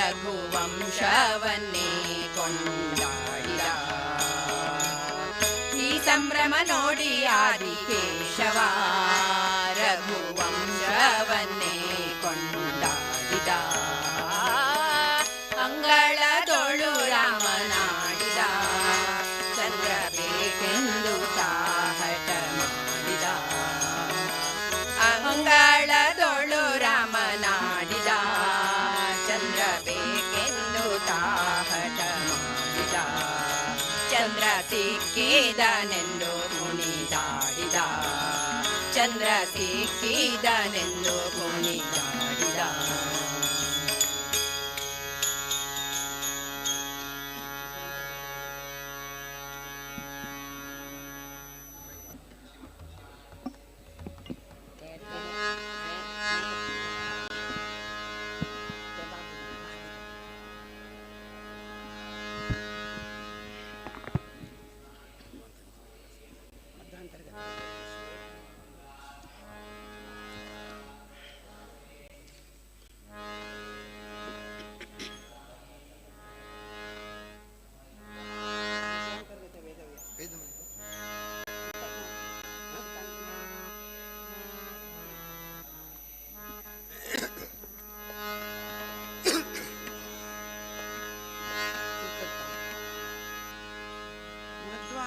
ರಘುವಂಶವನ್ನೇ ಕೊಂಡಾಡಿದ. ಈ ಸಂಭ್ರಮ ನೋಡಿ ಆದಿಕೇಶವ ರಘುವಂಶವನ್ನೇ ಕೊಂಡಾಡಿದ. ಅಂಗಳದೊಳು ರಾಮನಾಡಿದ, ಚಂದ್ರ ಬೇಕೆಂದು ತಾಹಟ ಮಾಡಿದ. ಅಂಗಳದೊಳು ರಾಮನಾಡಿದ, ಚಂದ್ರ ಬೇಕೆಂದು ತಾಹಟ ಮಾಡಿದ. ಚಂದ್ರ ಸಿಕ್ಕಿದನೆಂದು ಕುಣಿದಾಡಿದ, ಚಂದ್ರ ಸಿಕ್ಕಿದನೆಂದು ಕುಣಿದಾಡಿದ.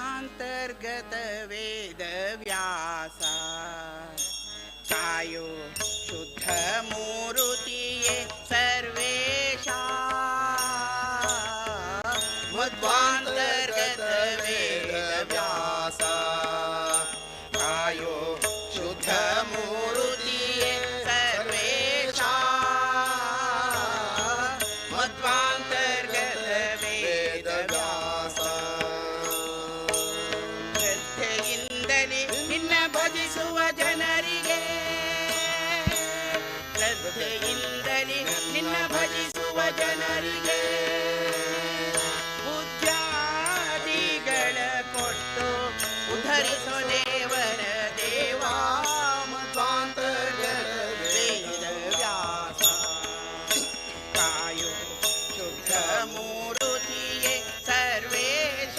ಅಂತರ್ಗತ ವೇದ ವ್ಯಾಸ ಛಾಯೋ ಶುದ್ಧ ಮೂರುತಿಯೇ ಸರ್ವೇಶ. ಮಧ್ವಾಂತರ್ಗತ ವೇದ ವ್ಯಾಸ ಛಾಯೋ ಶುದ್ಧ ಮೂರುತಿಯೇ ಸರ್ವೇಶ. ಮಧ್ವಾಂತರ್ಗತ ವೇದ ವ್ಯಾಸ ನಿನ್ನ ಭಜಿಸುವ ಜನರಿಗೆ, ಶ್ರದ್ಧೆಯಿಂದಲೇ ನಿನ್ನ ಭಜಿಸುವ ಜನರಿಗೆ ಬುದ್ಧಾದಿಗಳ ಕೊಟ್ಟು ಉದ್ಧರಿಸೋ ದೇವರ ದೇವಾ. ಮಧ್ವಾಂತರ್ಗತ ವೇದ ವ್ಯಾಸ ಕಾಯೋ ಶುದ್ಧ ಮೂರುತಿಯೇ ಸರ್ವೇಶ.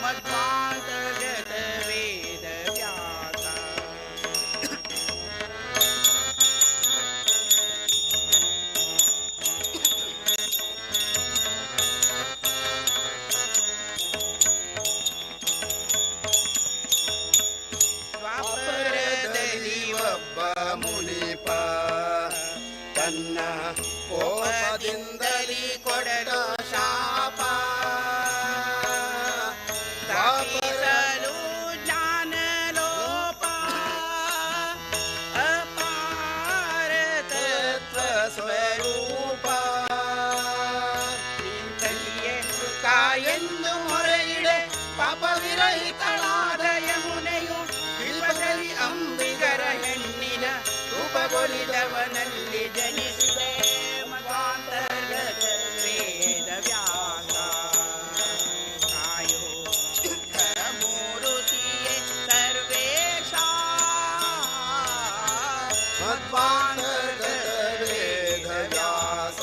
ಮಧ್ವಾಂತರ್ಗತ ವೇದ ವ್ಯಾಸ ದ್ವಾಪರದಲ್ಲಿ ಒಬ್ಬ ಮುನಿಪ ತನ್ನ ಕೋಪದಿಂದಲೇ ಕೊಡದ ಶಾಪ ತಪ್ಪಿಸಲು ಜ್ಞಾನಲೋಪ ಅಪಾರ ತತ್ವ ಸ್ವರೂಪ. ಕಾಯೆಂದು ಮೊರೆಯಿಡೆ ಪಾಪವಿರಹಿತಳಾದ ಯಮುನೆಯು ಬಿಲ್ವದಲ್ಲಿ ಅಂಬಿಗರ ಹೆಣ್ಣಿನ ರೂಪಗೊಳಿದವನಲ್ಲಿ ಜನಿಸಿದೆ. ಮಧ್ವಾಂತರ್ಗತ ವೇದ ವ್ಯಾಸ ಕಾಯೋ ಶುದ್ಧ ಮೂರುತಿಯೇ ಸರ್ವೇಶ. ಮಧ್ವಾಂತರ್ಗತ ವೇದ ವ್ಯಾಸ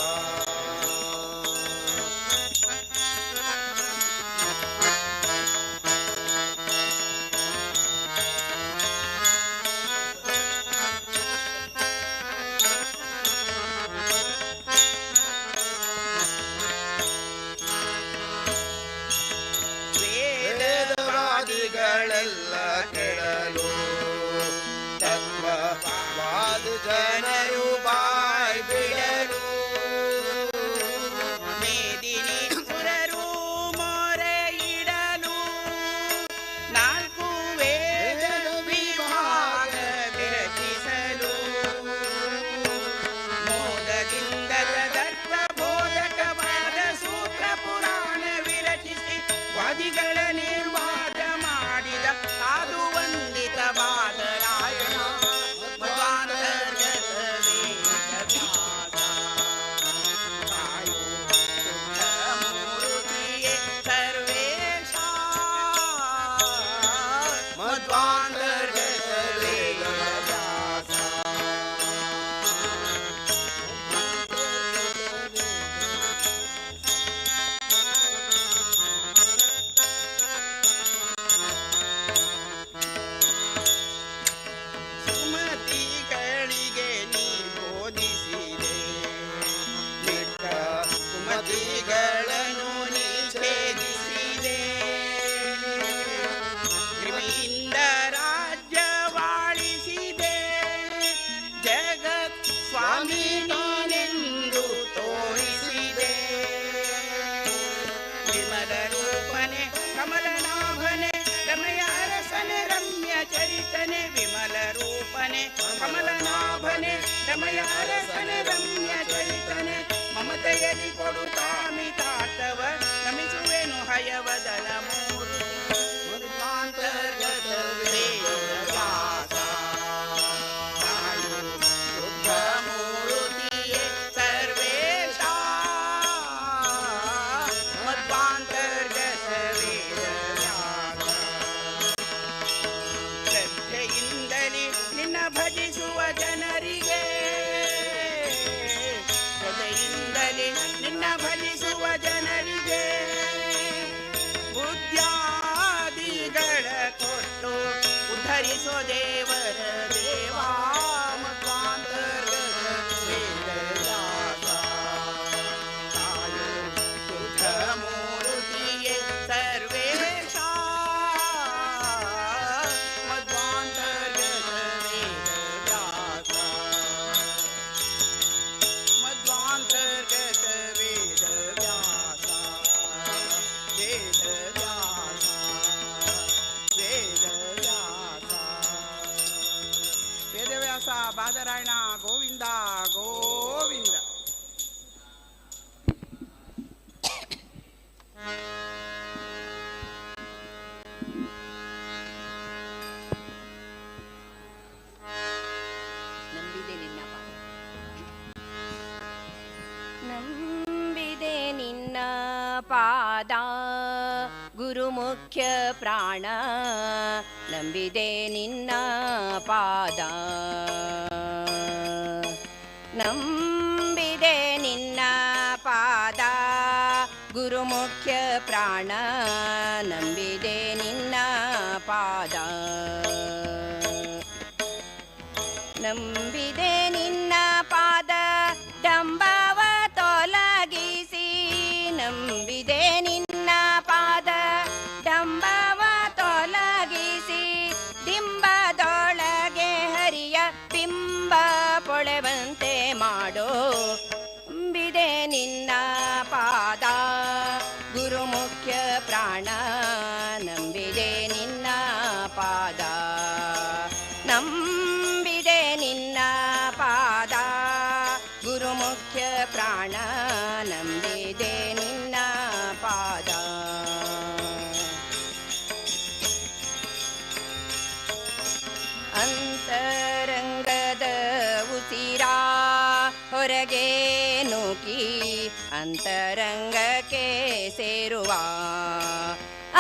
ಪ್ರಿಯನೇ ವಿಮಲ ರೂಪನೆ ಕಮಲನಾಭನೆ ರಮಯಾರಸನೆ ರಮ್ಯ ಚರಿತನೆ ಮಮತೆಯಲ್ಲಿ ಕೊಡುತ್ತಾ ಮಿತಾರ್ಥವ ನಮಿಸುವೆನು ಹಯವದನ ಮೂರ್ತಾಂತರ್ಗತ ವೇದವ್ಯಾಸ ಮೂರುತಿಯೇ ಸರ್ವೇಶ ಮಧ್ವಾಂತರ್ಗತ ವೇದವ್ಯಾಸ ಶ್ರದ್ಧೆಯಿಂದಲೇ ನಿನ್ನ ಭಜಿಸುವ ಜನರಿಗೆ ಶ್ರದ್ಧೆಯಿಂದಲೇ ನಿನ್ನ ಭಜಿಸುವ ಜನರಿಗೆ ಬುದ್ಧ್ಯಾದಿಗಳ ಕೊಟ್ಟು ಉದ್ಧರಿಸೋ ದೇವರ ದೇವಾ ಮಧ್ವಾಂತರ್ಗತ ವೇದವ್ಯಾಸ ತಾಯೋ ಶುದ್ಧ ಮೂರುತಿಯೇ ಸರ್ವೇಶ ಮಧ್ವಾಂತರ್ಗತ ವೇದವ್ಯಾಸ ಮಧ್ವಾಂತರ್ಗತ ವೇದವ್ಯಾಸ ವೇದವ್ಯಾಸ ವೇದವ್ಯಾಸ ವೇದವ್ಯಾಸ ಬಾದರಾಯಣ ಗೋವಿಂದ ಗೋವಿಂದ. ನಂಬಿದೆ ನಿನ್ನ ಪಾದ ಗುರುಮುಖ್ಯ ಪ್ರಾಣ ನಂಬಿದೆ ನಿನ್ನ ಪಾದ ನಂಬಿದೆ ನಿನ್ನ ಪಾದ ಗುರುಮುಖ್ಯ ಪ್ರಾಣ ನಂಬಿದೆ ನಿನ್ನ ಪಾದ ನಂಬಿದೆ ನಿನ್ನ ಪಾದ ಡಂಬವ ತೊಲಗಿಸಿ ನಂಬಿದೆ ನಿನ್ನ ಪಾದ ಡಂಬವ ತೊಲಗಿಸಿ ಡಿಂಬದೊಳಗೆ ಹರಿಯ ಬಿಂಬ ಪೊಳೆವಂತೆ ಮಾಡೋ ನಂಬಿದೆ ನಿನ್ನ ಪಾದ ಗುರುಮುಖ್ಯ ಪ್ರಾಣ ನಂಬಿದೆ ನಿನ್ನ ಪಾದ ನಂಬಿದೆ ನಿನ್ನ ಪಾದ ಗುರುಮುಖ್ಯ ಪ್ರಾಣ ನಂಬಿದೆ ನಿನ್ನ ಪಾದ ಅಂತರಂಗದ ಉಸಿರ ಹೊರಗೆ ನೂಕಿ ಅಂತರಂಗಕ್ಕೆ ಸೇರುವ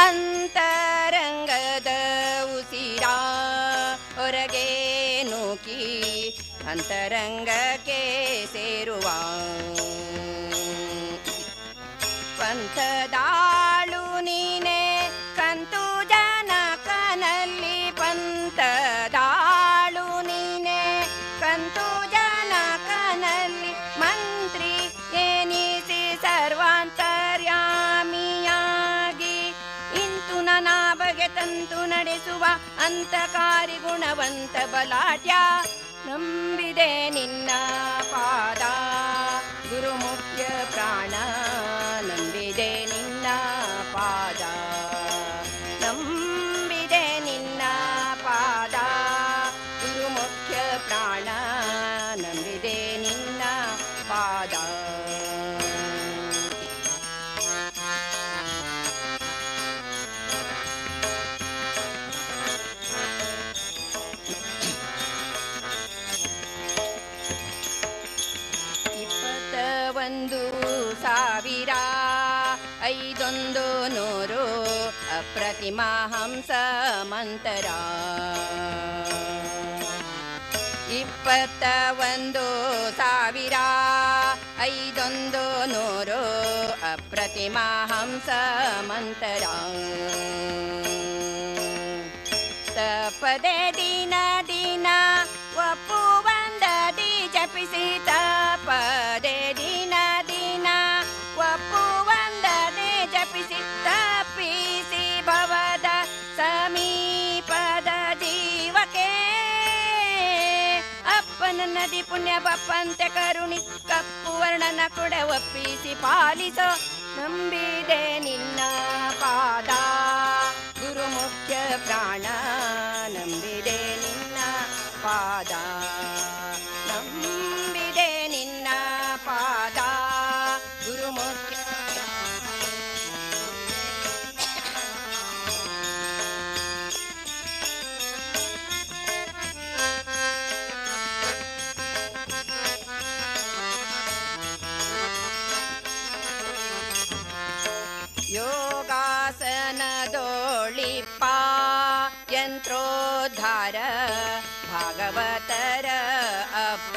ಅಂತರಂಗದ ಉಸಿರ ಹೊರಗೆ ನೂಕಿ ಅಂತರಂಗಕ್ಕೆ ಸೇರುವ ಪಂಥದಾಳು ನೀನೆ ಕಂತು ಜನಕನಲ್ಲಿ ಪಂಥದಾಳು ನೀನೆ ಕಂತು ಜನಕನಲ್ಲಿ ಮಂತ್ರಿ ಎನಿಸಿ ಸರ್ವಾಂತರ್ಯಾಮಿಯಾಗಿ ಇಂತು ನಾನಾ ಬಗೆ ತಂತು ನಡೆಸುವ ಅಂತಕಾರಿ ಗುಣವಂತ ಬಲಾಢ್ಯ ನಂಬಿದೆ ನಿನ್ನ ಪಾದ ಗುರುಮುಖ್ಯ ಪ್ರಾಣ ನಂಬಿದೆ ನಿನ್ನ ಪಾದ ನಂಬಿದೆ ನಿನ್ನ ಪಾದ ಗುರುಮುಖ್ಯ ಪ್ರಾಣ ನಂಬಿದೆ ನಿನ್ನ ಪಾದ ಒಂದು ಸಾವಿರ 500 ಅಪ್ರತಿಮ ಹಂಸ ಮಂತರ 21,500 ಅಪ್ರತಿಮ ಹಂಸ ಮಂತರ ತಪದೆ ದಿನ ದಿನ ಒಪ್ಪುವಂದದಿ ಜಪಿಸಿ ತಪದೆ ದಿನ ದಿನ ಒಪ್ಪುವಂದದೆ ಜಪಿಸಿ ತಪ್ಪಿಸಿ ಭವದ ಸಮೀಪದ ಜೀವಕ್ಕೆ ಅಪ್ಪನ ನದಿ ಪುಣ್ಯ ಬಪ್ಪಂತೆ ಕರುಣಿ ಕಪ್ಪು ವರ್ಣನ ಕೊಡೆ ಒಪ್ಪಿಸಿ ಪಾಲಿಸೋ ನಂಬಿದೆ ನಿನ್ನ ಪಾದ ಗುರುಮುಖ್ಯ ಪ್ರಾಣ ನಂಬಿದೆ ಪಾದ ನಂಬಿದೆ ನಿನ್ನ ಪಾದ ಗುರುಮುಖ್ಯ ಯೋಗಾಸನದೋಳಿಪ್ಪ ಯಂತ್ರೋದ್ಧಾರ ಭಾಗವತರ ಅಪ್ಪ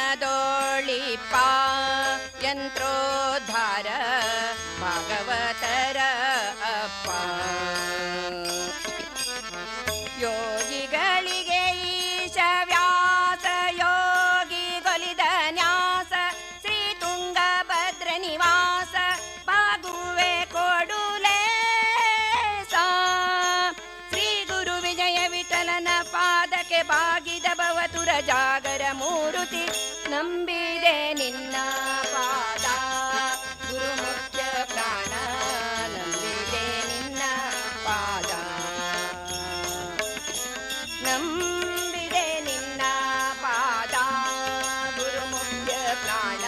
ಯೋಗಾಸನದೋಳಿಪ್ಪ ಯಂತ್ರೋದ್ಧಾರ ಭಾಗವತರ ಅಪ್ಪ ಯೋಗಿಗಳಿಗೆ ಈಶ ವ್ಯಾಸ ಯೋಗಿಗೊಲಿದ ನ್ಯಾಸ ಶ್ರೀ ತುಂಗಭದ್ರ ನಿವಾಸ ಬಾಗುವೆ ಕೊಡುಲೆ ಶ್ರೀ ಗುರು ವಿಜಯ ವಿಠಲನ ಪಾದಕ್ಕೆ ಬಾಗಿದ ಭವತುರ ಜಾಗರ ಮೂರುತಿ ನಂಬಿದೆ ನಿನ್ನ ಪಾದ ಗುರುಮುಖ್ಯ ಪ್ರಾಣ ನಂಬಿದೆ ನಿನ್ನ ಪಾದ ನಂಬಿದೆ ನಿನ್ನ ಪಾದ ಗುರುಮುಖ್ಯ ಪ್ರಾಣ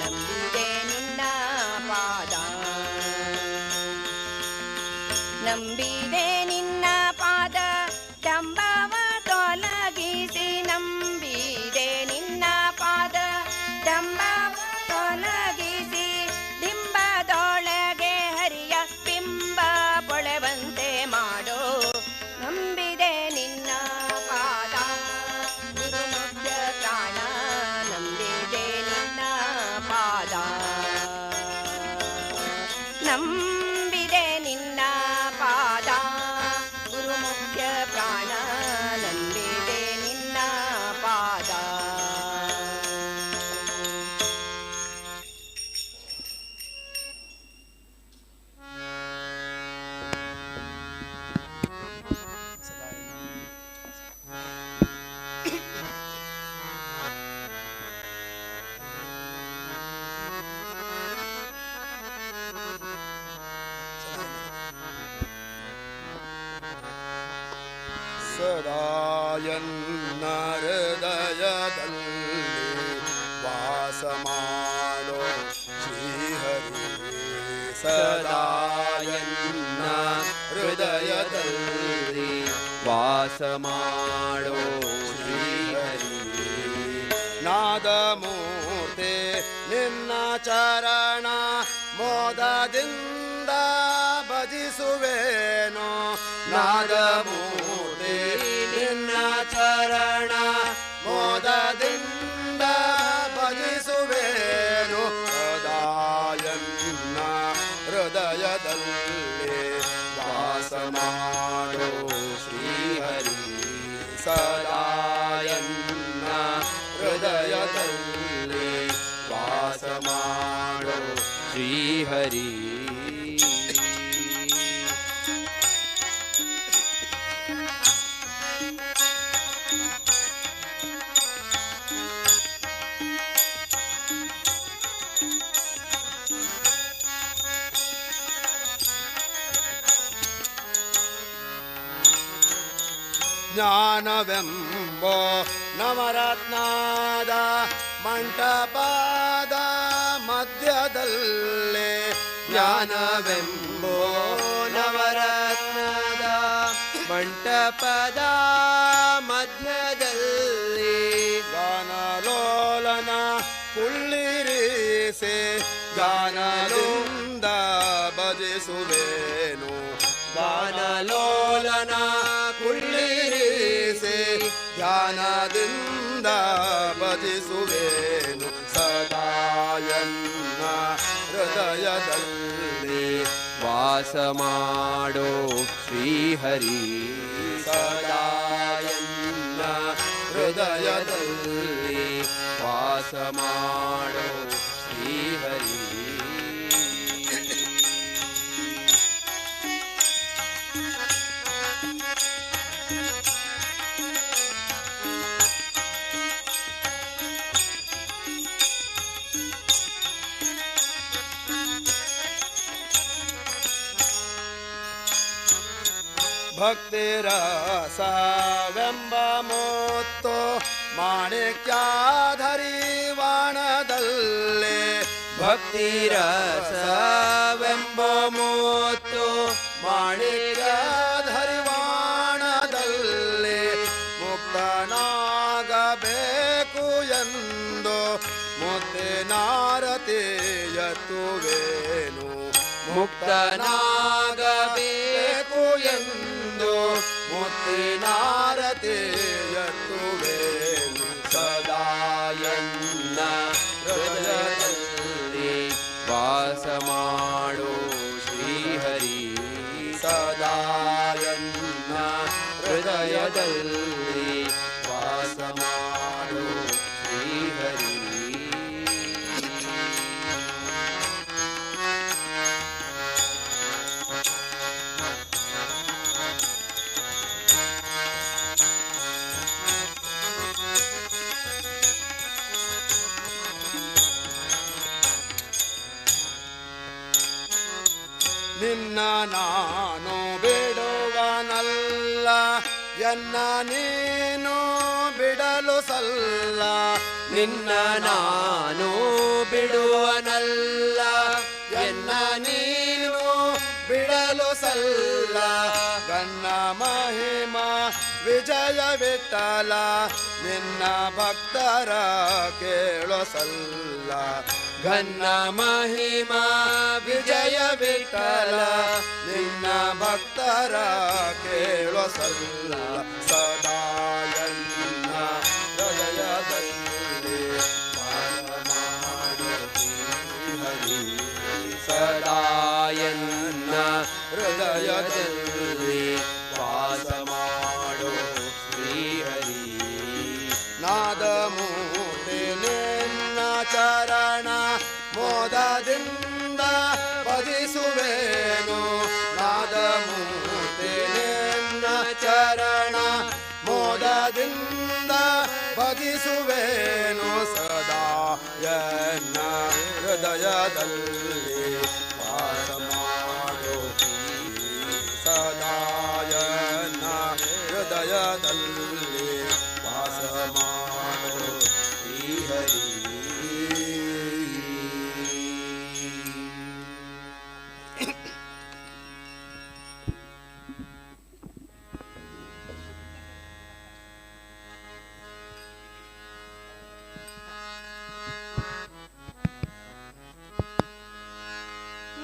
ನಂಬಿದೆ ನಿನ್ನ ಪಾದ ನಂಬಿದೆ ನಿನ್ನ ಪಾದ ಡಂಬವ ತೊಲಗಿಸಿ ನಂಬಿದೆ ನಿನ್ನ ಪಾದ ಡಂಬವ ತೊಲಗಿಸಿ ಡಿಂಬದೊಳಗೆ ಹರಿಯ ಬಿಂಬ ಪೊಳೆವಂತೆ ಮಾಡೋ ನಂಬಿದೆ ನಿನ್ನ ಪಾದ ಗುರುಮುಖ್ಯ ಪ್ರಾಣ ನಂಬಿದೆ ನಿನ್ನ ಪಾದ ನಂಬಿದೆ ನಿನ್ನ ಪಾದ ಗುರುಮುಖ್ಯ ಪ್ರಾಣ ನಂಬಿದೆ ನಿನ್ನ ಪಾದ ಸದಾಯನ್ನ ಹೃದಯದಲ್ಲಿ ವಾಸ ಮಾಡೋ ಶ್ರೀಹರಿ ಸದಾಯನ್ನ ಹೃದಯದಲ್ಲಿ ವಾಸ ಮಾಡೋ ಶ್ರೀಹರಿ ನಾದಮೂರ್ತಿ ನಿನ್ನ ಚರಣ ಮೋದದಿಂದ ಭಜಿಸುವೇನೋ ನಾದಮೂರ್ತಿ ನಿನ್ನ ಚರಣ ಮೋದದಿಂದ ಭಜಿಸುವೇನು ಸದಾಯನ್ನ ಹೃದಯದಲ್ಲಿ ವಾಸ ಮಾಡೋ ಶ್ರೀಹರಿ ಸದಾಯನ್ನ ಹೃದಯದಲ್ಲಿ ವಾಸ ಮಾಡೋ ಶ್ರೀಹರಿ ಜ್ಞಾನವೆಂಬೋ ನವರತ್ನದ ಮಂಟಪದ ಮಧ್ಯದಲ್ಲೇ ಜ್ಞಾನವೆಂಬೋ ನವರತ್ನದ ಮಂಟಪದ ಮಧ್ಯದಲ್ಲಿ ಗಾನಲೋಲನ ಕುಳ್ಳಿರಿಸೆ ಗಾನಲುಂದ ಭಜಿಸುವೇನು ಗಾನಲೋಲನ ಕುಳ್ಳಿರಿಸೆ ಧ್ಯಾನದಿಂದ ಭಜಿಸುವೇನು ಸದಾಯನ್ನ ಹೃದಯದಲ್ಲಿ ವಾಸ ಮಾಡೋ ಶ್ರೀಹರಿ ಸದಾಯನ್ನ ಹೃದಯದಲ್ಲಿ ವಾಸ ಮಾಡೋ ಶ್ರೀಹರಿ ಭಕ್ತಿರಸವೆಂಬ ಮುತ್ತು ಮಾಣಿಕ್ಯಾಧರಿ ವಾಣದಲ್ಲಿ ಭಕ್ತಿರಸವೆಂಬ ಮುತ್ತು ಮಾಣಿಕ್ಯಾಧರಿ ವಾಣದಲ್ಲಿ ಮುಕ್ತನಾಗಬೇಕು ಎಂದು ಮುತ್ತಿನಾರತಿಯತ್ತುವೇನು ಮುಕ್ತನಾಗಬೇಕು ಎಂದು ಮುತ್ತಿನಾರತಿಯತ್ತುವೇನು ಸದಾಯನ್ನ ಹೃದಯದಲ್ಲಿ ವಾಸ ಮಾಡು ಶ್ರೀಹರಿ ಸದಾಯನ್ನ ಹೃದಯದಲ್ಲಿ ವಾಸ ಮಾಡು ಶ್ರೀಹರಿ ನಿನ್ನ ನಾನು ಬಿಡುವನಲ್ಲ ಎನ್ನ ನೀನು ಬಿಡಲು ಸಲ್ಲ ನಿನ್ನ ನಾನು ಬಿಡುವನಲ್ಲ ಎನ್ನ ನೀನು ಬಿಡಲು ಸಲ್ಲ ಗನ್ನ ಮಹಿಮ ವಿಜಯ ವಿಠಲ ನಿನ್ನ ಭಕ್ತರ ಕೇಳೋ ಸಲ್ಲ ಘನ್ನ ಮಹಿಮಾ ವಿಜಯ ವಿಠಲ ನಿನ್ನ ಭಕ್ತರ ಕೇಳೋ ಸಲ್ಲ ಸದಾಯನ್ನ ಹೃದಯದಲ್ಲಿ ವಾಸ ಮಾಡು ಶ್ರೀಹರಿ ಸದಾಯನ್ನ ಹೃದಯದಲ್ಲಿ ವಾಸ ಮಾಡು ಶ್ರೀಹರಿ ನಾದಮೂರ್ತಿ ನಿನ್ನ ಚರಣ ಮೋದದಿಂದ ಭಜಿಸುವೇನು ನಾದಮೂರ್ತಿ ನಿನ್ನ ಚರಣ ಮೋದದಿಂದ ಭಜಿಸುವೇನು ಸದಾ ಎನ್ನ ಹೃದಯದಲ್ಲಿ ವಾಸ ಮಾಡು ಸದಾ ಎನ್ನ ಹೃದಯದಲ್ಲಿ ವಾಸ ಮಾಡು ಶ್ರೀಹರಿ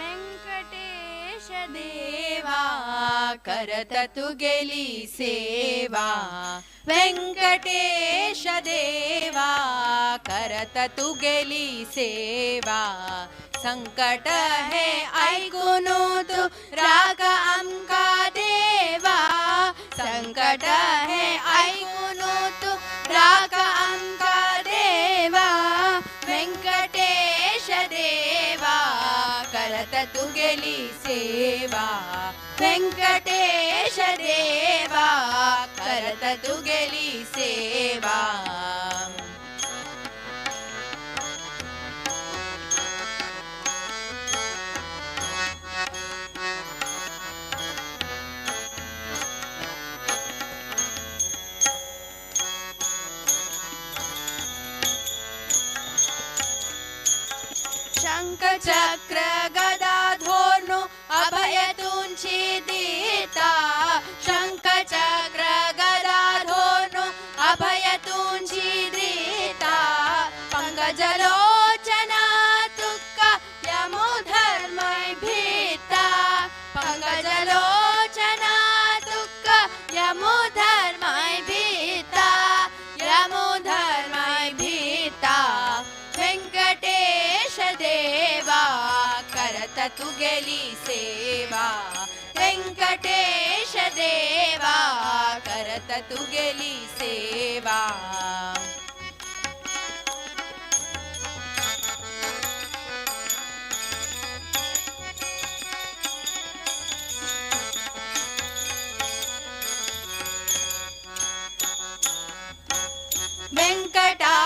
ವೆಂಕಟೇಶ ದೇವಾ करत तु गेली सेवा ವೆಂಕಟೇಶ ದೇವಾ करत तु गेली सेवा संकट है ऐकूनु तू राग आमका देवा संकट है ऐकूनु तू राग आमका देवा वेंकटेश देवा करत तु गेली सेवा वेंकटेश देवा करत तु गेली सेवा शंख चक्र गदा धोरणु अभय तुंची देता शंख चक्र गदा धोरणु अभय तुंची देता पंकजलोचना तुक्का यमो धर्मय भीता पंकजलोचना तुक्का यमो धर्मय भीता यमो धर्मय भीता वेंकटेश देवा करत तु गेली सेवा वेंकटेश देवा करत तु गेली सेवा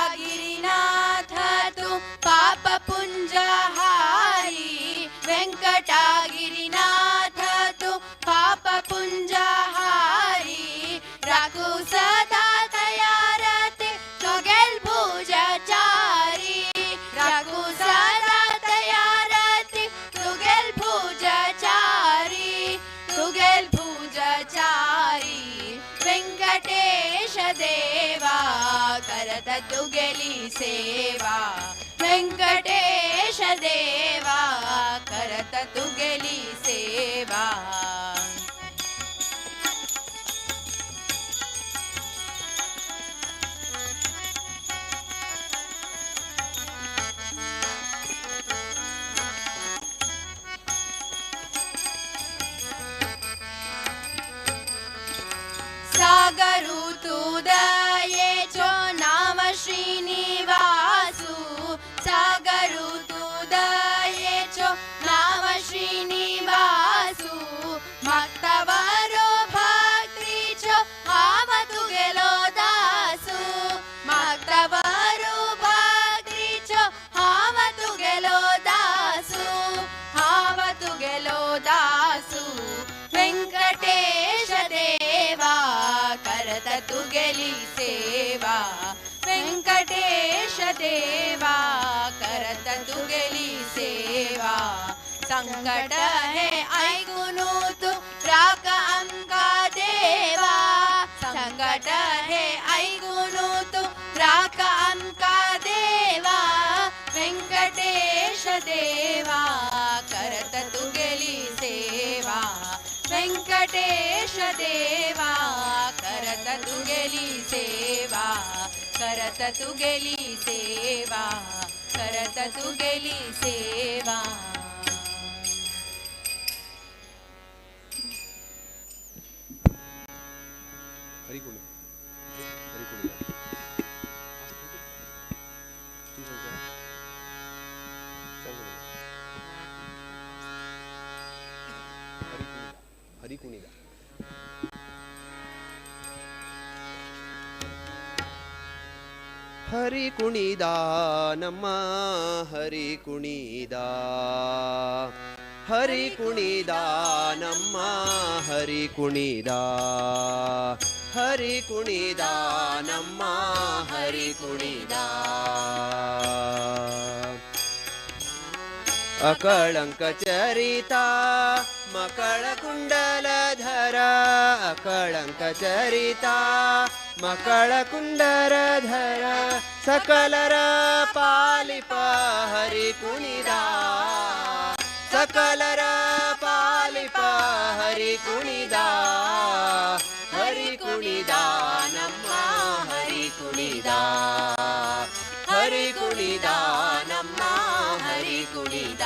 वेंकटागिरिनाथ तु पाप पुंजहारी वेंकटागिरिनाथ तु पाप पुंजहारी ಕರತತು ಗೆಲಿ ಸೇವಾ ವೆಂಕಟೇಶ ದೇವಾ ಕರತತು ಗೆಲಿ ಸೇವಾ सागरु तुदये चो नाम श्रीनिवासु सागरु तुदये चो नाम श्रीनिवासु मक्तवरो भक्ति चो आवतु गेलो दासु मक्तवरो भक्ति चो आवतु गेलो दासु आवतु गेलो दासु वेंकटेश देवा करततु गेली सेवा वेंकटेश देवा करततु गेली सेवा संकट है ऐकुनु तु राक अंका देवा संकट है ऐकुनु तु राक अंका देवा वेंकटेश देवा करततु गेली सेवा वेंकटेश देवा करततु गेली सेवा करततु गेली सेवा करततु गेली सेवा ಹರಿ ಕುಣಿದ ನಮ್ಮ ಹರಿ ಕುಣಿದ ಹರಿ ಕುಣಿದ ನಮ್ಮ ಹರಿ ಕುಣಿದ ಹರಿ ಕುಣಿದ ನಮ್ಮ ಹರಿ ಕುಣಿದ ಅಕಳಂಕ ಚರಿತ ಮಕಳ ಕುಂಡಲಧರ ಅಕಳಂಕ ಚರಿತ ಮಕಳ ಕುಂಡಲಧರ ಸಕಲರ ಪಾಲಿಪ ಹರಿ ಕುಣಿದ ಸಕಲರ ಪಾಲಿಪ ಹರಿ ಕುಣಿದ ಹರಿ ಕುಣಿದ ನಮ್ಮ ಹರಿ ಕುಣಿದ ಹರಿ ಕುಣಿದ ನಮ್ಮ ಹರಿ ಕುಣಿದ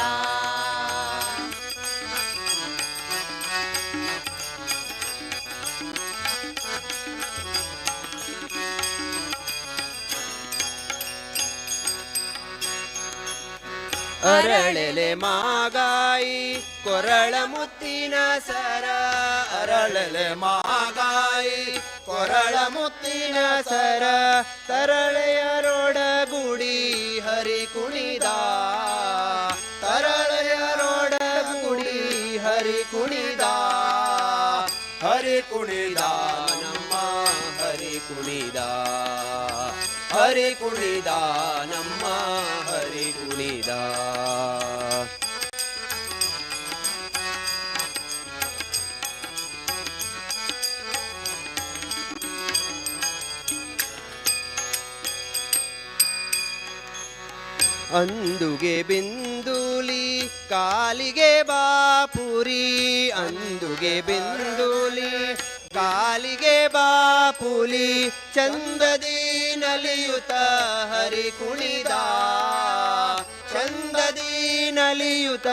ಅರಳೆಲೆ ಮಾಗಾಯಿ ಕೊರಳ ಮುತ್ತಿನ ಸರ ಅರಳೆಲೆ ಮಾಗಾಯಿ ಕೊರಳ ಮುತ್ತಿನ ಸರ ತರಳೆಯರೊಡಗೂಡಿ ಹರಿ ಕುಣಿದ ತರಳೆಯರೊಡಗೂಡಿ ಹರಿ ಕುಣಿದ ಹರಿ ಕುಣಿದ ನಮ್ಮ ಹರಿ ಕುಣಿದ ಹರಿ ಕುಣಿದ ನಮ್ಮ ಹರಿ ಕುಣಿದ ಅಂದುಗೆ ಬಿಂದುಲಿ ಕಾಲಿಗೆ ಬಾಪುರಿ ಅಂದುಗೆ ಬಿಂದುಲಿ ಕಾಲಿಗೆ ಬಾಪುಲಿ ಚಂದದಿ ನಲಿಯುತ ಹರಿ ಕುಣಿದ ಚಂದದಿ ನಲಿಯುತ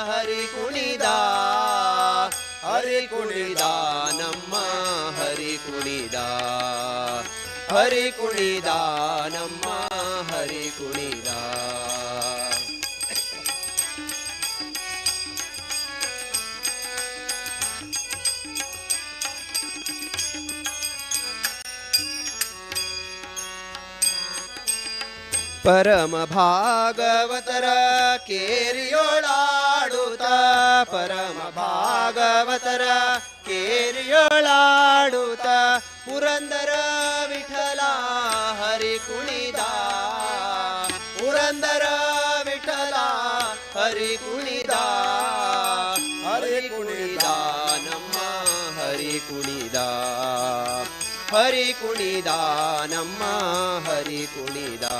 ಹರಿ ಕುಣಿದ ಹರಿ ಕುಣಿದ ನಮ್ಮ ಹರಿ ಕುಣಿದ ಹರಿ ಕುಣಿದ ನಮ್ಮ ಹರಿ ಕುಣಿದ ಪರಮ ಭಾಗವತರ ಕೇರಿಯೊಳಾಡುತ್ತ ಪರಮ ಭಾಗವತರ ಕೇರಿಯೊಳಾಡುತ್ತ ಪುರಂದರ ವಿಠಲ ಹರಿ ಕುಣಿದ ಪುರಂದರ ವಿಠಲ ಹರಿ ಕುಣಿದ ಹರಿ ಕುಣಿದ ನಮ್ಮ ಹರಿ ಕುಣಿದ हरी कुणिदा नम्म हरी कुणिदा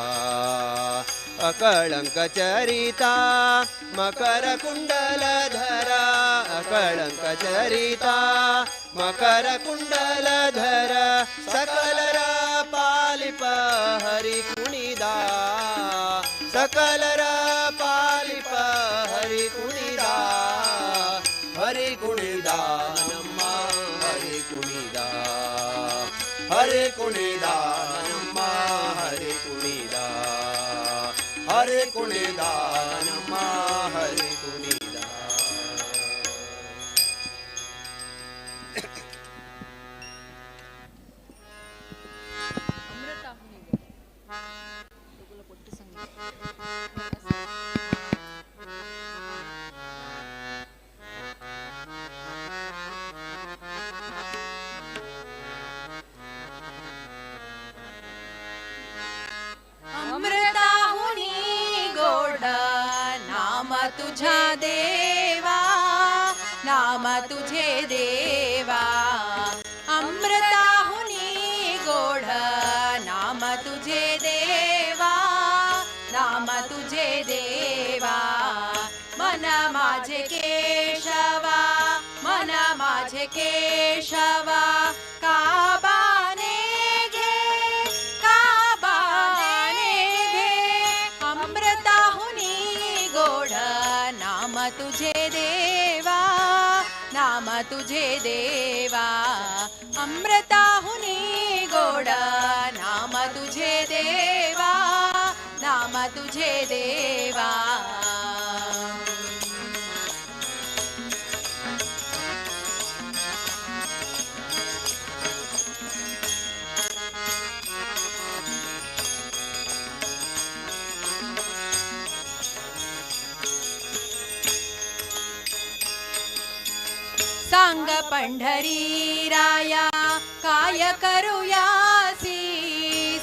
अकळंक चरिता मकर कुंडलधरा अकळंक चरिता मकर कुंडलधर सकलरा पालिप हरी कुणिदा सकलरा पालिप हरी कुणिदा हरी कुणिदा नम्म हरी कुणिदा हरे कुणिदा नम्म हरे कुणिदा हरे कुणिदा नम्म हरे कुणिदा अमृताहुनी गोड नाम तुझ्या देवा नाम तुझे देवा अमृताहुनी गोड नाम तुझे देवा नाम तुझे देवा मन माझे केशवा मन माझे केशवा काबाने घे काबाने घे अमृताहुनी गोड नाम तुझे देवा नाम तुझे देवा अमृताहुनी गोड नाम तुझे देवा नाम तुझे देवा सांग पंढरी राया काय करूयासी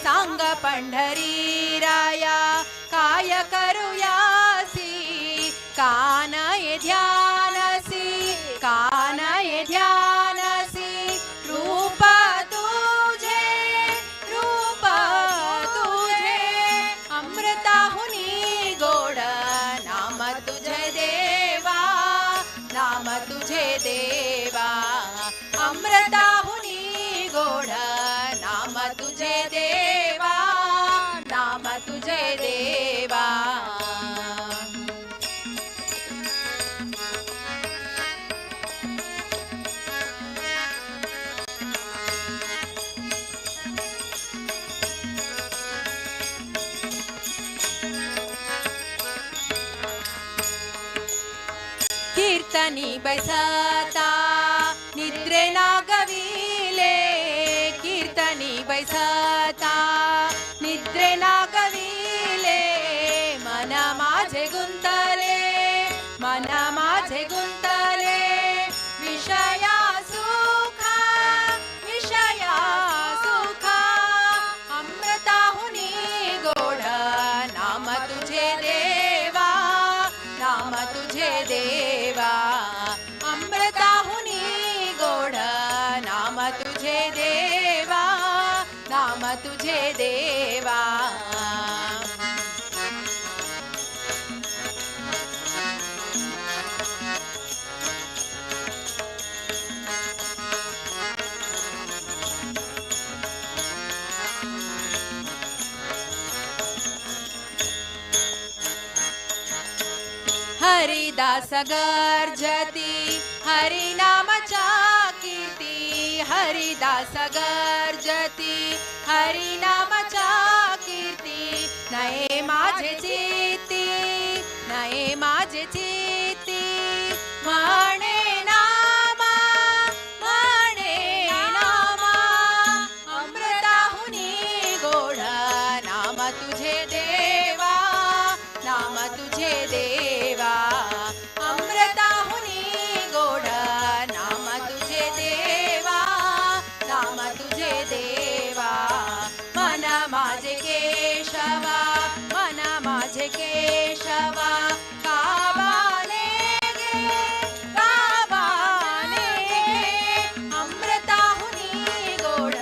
सांग पंढरी राया काय करूयासी कानय ध्यानसी कानय ध्यानसी रूप तुझे अमृताहुनी गोड नाम तुझे देवा नाम तुझे देवा अमृताहुनी गोड नाम तुझे देवा नाम तुझे देवा कीर्तनी बैसता निद्रे नागविले कीर्तनी बैसता निद्रे नागविले मन माझे गुंतले मन माझे गुंतले विषया सुखा अमृताहुनी गोड नाम तुझे देवा नाम तुझे देवा अमृताहुनी गोड नाम तुझे देवा नाम तुझे देवा हरिदास गर्जती हरिनामचा कीर्ती हरिदास गर्जती हरिनामचा कीर्ती नये माझे चित्ती नये माझे चित्ती म्हणे नामा अमृताहुनी गोड नाम तुझे देवा नाम तुझे देवा अमृताहुनी गोड नाम तुझे देवा नाम तुझे देवा मन माझे केशवा मन माझे केशवा काबाने गे अमृताहुनी गोड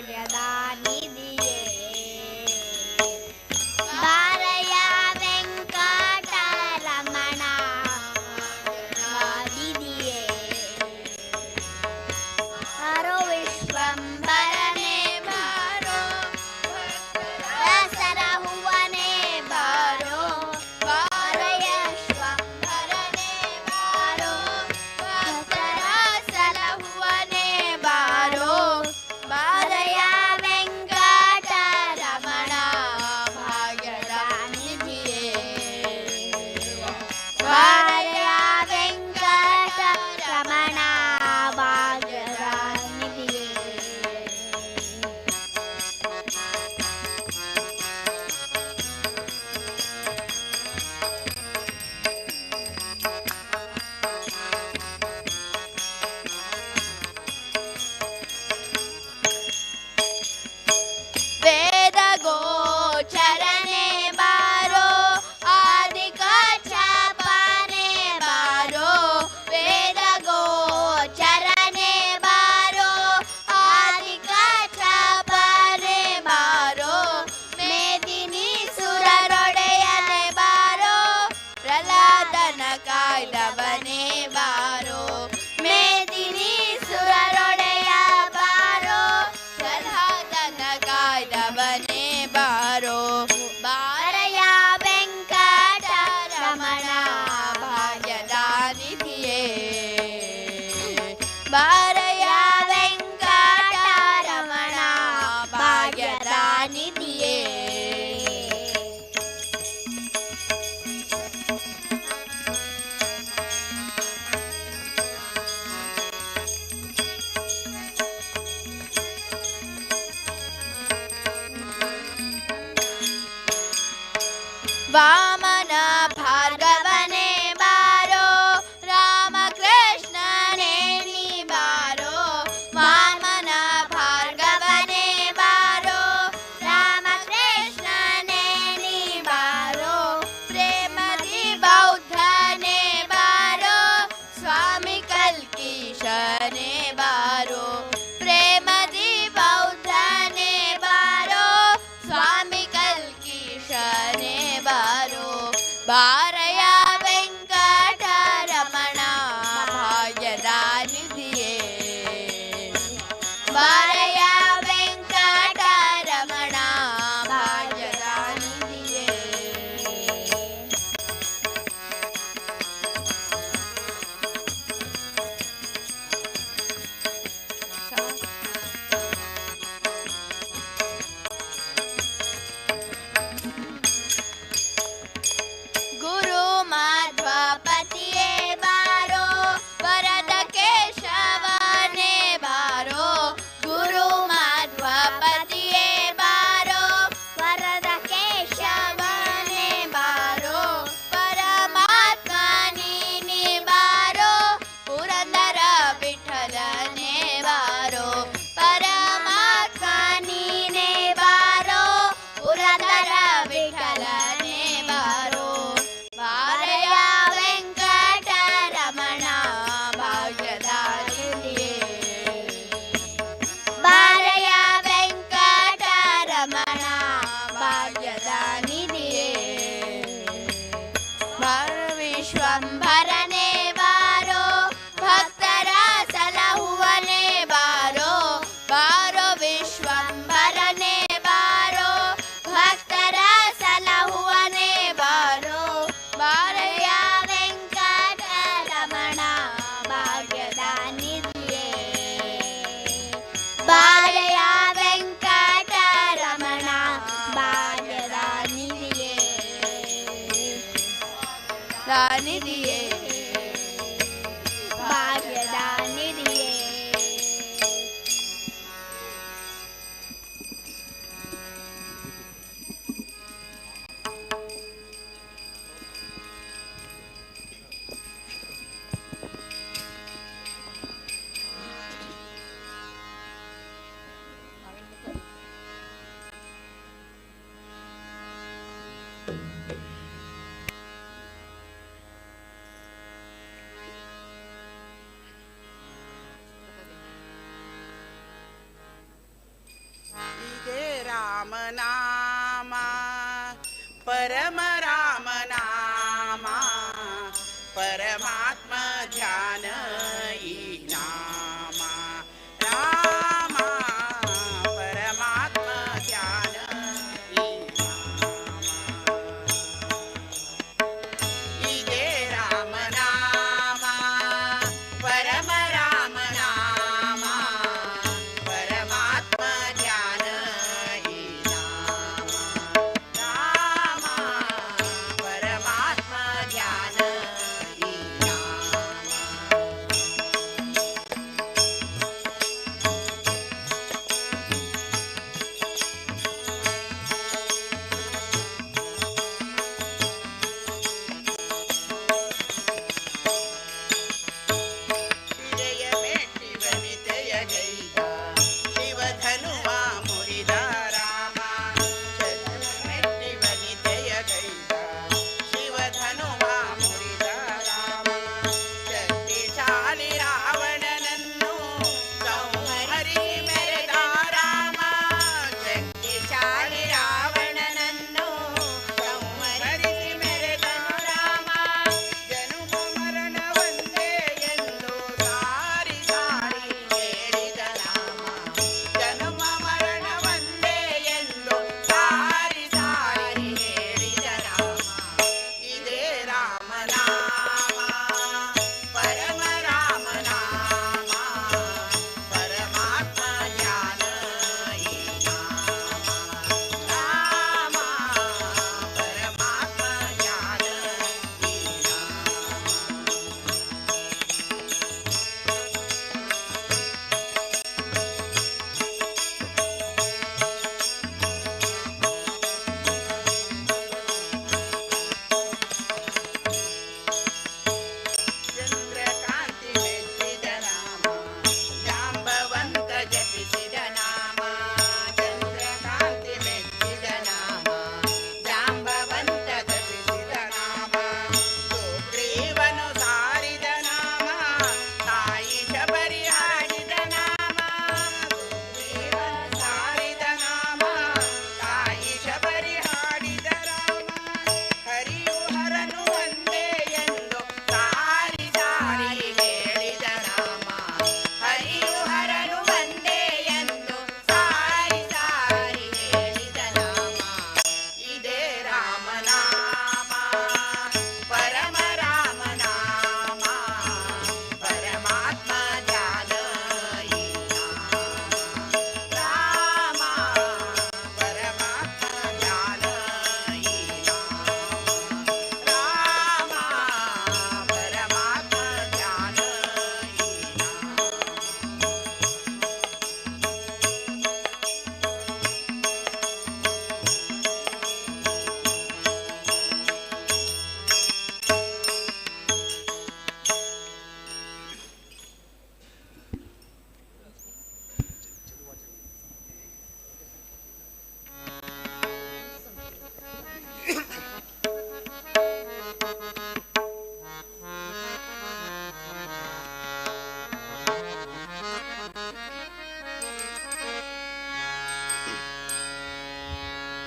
ಭಾಗ್ಯದ ನಿಧಿಯೇ ಬಾರಯ್ಯ ವೆಂಕಟರಮಣ ನಿಧಿಯೇ ಹರೋ ವಿಶ್ವಂಬರನೇ ಬಾರೋ ದಸರ ಹೂವನೇ ಬಾರೋ ಬಾರಯ್ಯ ಶ್ವಂಬರನೇ ಬಾರೋ ದಸರ ಹೂವನೇ ಬಾರೋ ಬಾರಯ್ಯ ವೆಂಕಟರಮಣ ಭಾಗ್ಯದ ನಿಧಿಯೇ ಬಾರಯ್ಯ ವೆಂಕಟರಮಣ ಭಾಗ್ಯದ ನಿಧಿಯೇ ವೇದ ಗೋಚರನೆ ಬಾರೋ ಆದಿಕ ಚಾಪನೆ ಬಾರೋ ವೇದ ಗೋಚರನೆ ಬಾರೋ ಆದಿಕ ಚಾಪನೆ ಬಾರೋ ಮೇದಿನಿ ಸುರರೊಡೆಯನೆ ಬಾರೋ ಪ್ರಹ್ಲಾದನ ಕಾಯ್ದವನೇ ಬಾರೋ ಮೇದಿನಿ ಸುರರೊಡೆಯ ಬಾರೋ ಪ್ರಹ್ಲಾದನ ಕಾಯ್ದವನೇ ಬಾರೋ ಬಾರಯ್ಯ ವೆಂಕಟರಮಣ ಭಾಗ್ಯದ ನಿಧಿಯೇ ಬಾರಯ್ಯ ವೆಂಕಟರಮಣ ಭಾಗ್ಯದ ನಿಧಿಯೇ ವಾಮನ ಭಾರ್ಗವನೇ ಬಾರೋ ರಾಮಕೃಷ್ಣನೇ ನೀ ಬಾರೋ ವಾಮನ ಭಾರ್ಗವನೇ ಬಾರೋ ರಾಮಕೃಷ್ಣನೇ ನೀ ಬಾರೋ ಪ್ರೇಮದಿ ಬೌದ್ಧನೇ ಬಾರೋ ಸ್ವಾಮಿ ಕಲ್ಕೀಶನೇ ಬಾರೋ ಪ್ರೇಮದಿ ಬೌದ್ಧನೇ ಬಾರೋ ಸ್ವಾಮಿ ಕಲ್ಕೀಶನೇ ಬಾರೋ ಬಾರಯ್ಯ राम नाम परम राम नाम परमात्मा ध्यान ई नाम राम परमात्मा ध्यान ई नाम इदे राम नाम परम राम नाम परमात्मा ध्यान ई नाम राम परमात्मा ध्यान ई नाम ಶಿರೆಯ ಮೆಟ್ಟಿವನಿತೆಯ ಗೈದ ಶಿವಧನುವ ಮುರಿದ ರಾಮ ಶಿರೆಯ ಮೆಟ್ಟಿವನಿತೆಯ ಗೈದ ಶಿವಧನುವ ಮುರಿದ ರಾಮ ಶಕ್ತಿಶಾಲಿ ರಾವಣನನ್ನು ಸಂಹರಿಸಿ ಮೆರೆದ ರಾಮ ಶಕ್ತಿಶಾಲಿ ರಾವಣನನ್ನು ಸಂಹರಿಸಿ ಮೆರೆದನು ರಾಮ ಜನುಮ ಮರಣ ಒಂದೇ ಎಂದು ಸಾರಿ ಸಾರಿ ಹೇಳಿದ ರಾಮ ಜನುಮ ಮರಣ ಒಂದೇ ಎಂದು ಸಾರಿ ಸಾರಿ ಹೇಳಿದ ರಾಮ ಇದೇ ರಾಮ ನಾಮ ಪರಮ ರಾಮ ನಾಮ ಪರಮಾತ್ಮ ಜ್ಞಾನ ಈ ನಾಮ ರಾಮ ಪರಮಾತ್ಮ ಜ್ಞಾನ ಈ ಚಂದ್ರಕಾಂತಿ ಮೆಚ್ಚಿದ ನಾಮ ಜಾಂಬವಂತ ಜಪಿಸಿದ ನಾಮ ಚಂದ್ರಕಾಂತಿ ಮೆಚ್ಚಿದ ನಾಮ ಜಾಂಬವಂತ ಜಪಿಸಿದ ನಾಮ ಸುಗ್ರೀವನು ಸಾರಿದ ನಾಮ ತಾಯಿ ಶಬರಿ ಹಾಡಿದ ನಾಮ ಸುಗ್ರೀವನು ಸಾರಿದ ನಾಮ ತಾಯಿ ಶಬರಿ ಹಾಡಿದ ರಾಮ ಹರಿಯು ಹರನು ಒಂದೇ ಎಂದು ಸಾರಿ ಸಾರಿ ಹೇಳಿದ ರಾಮ ಹರಿಯು ಹರನು ಒಂದೇ ಎಂದು ಸಾರಿ ಸಾರಿ ಹೇಳಿದ ರಾಮ ಇದೇ ರಾಮ ನಾಮ ಪರಮ ರಾಮ ನಾಮ ಪರಮಾತ್ಮ ಧ್ಯಾನ ಈ ನಾಮ ರಾಮ ಪರಮಾತ್ಮ ಧ್ಯಾನ ಈ ನಾಮ ರಾಮ ಪರಮಾತ್ಮ ಧ್ಯಾನ ಈ ನಾಮ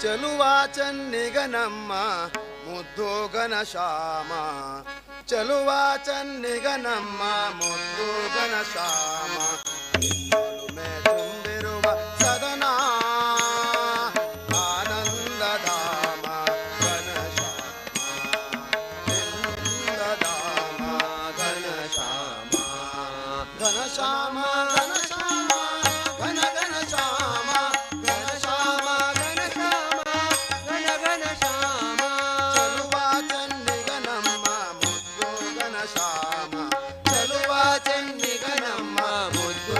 ಚಲುವ ಚನ್ನಿಗನಮ್ಮ ಮುದ್ದು ಘನಶ್ಯಾಮ ಚಲುವ ಚನ್ನಿಗನಮ್ಮ ಮುದ್ದು ಘನಶ್ಯಾಮ ಒಲುಮೆ ತುಂಬಿರುವ ಸದನ ಆನಂದಧಾಮ ಘನಶ್ಯಾಮ ಇಂದಧಾಮ ಘನಶ್ಯಾಮ ಘನಶ್ಯಾಮ ಘನಶ್ಯಾಮ ಘನ ಘನಶ್ಯಾಮ ಘನಶ್ಯಾಮ ಘನಶ್ಯಾಮ ಘನ ಘನಶ್ಯಾಮ ಚಲುವ ಚನ್ನಿಗನಮ್ಮ ಮುದ್ದು ಘನಶ್ಯಾಮ ಚಲುವ ಚನ್ನಿಗನಮ್ಮ ಮುದ್ದು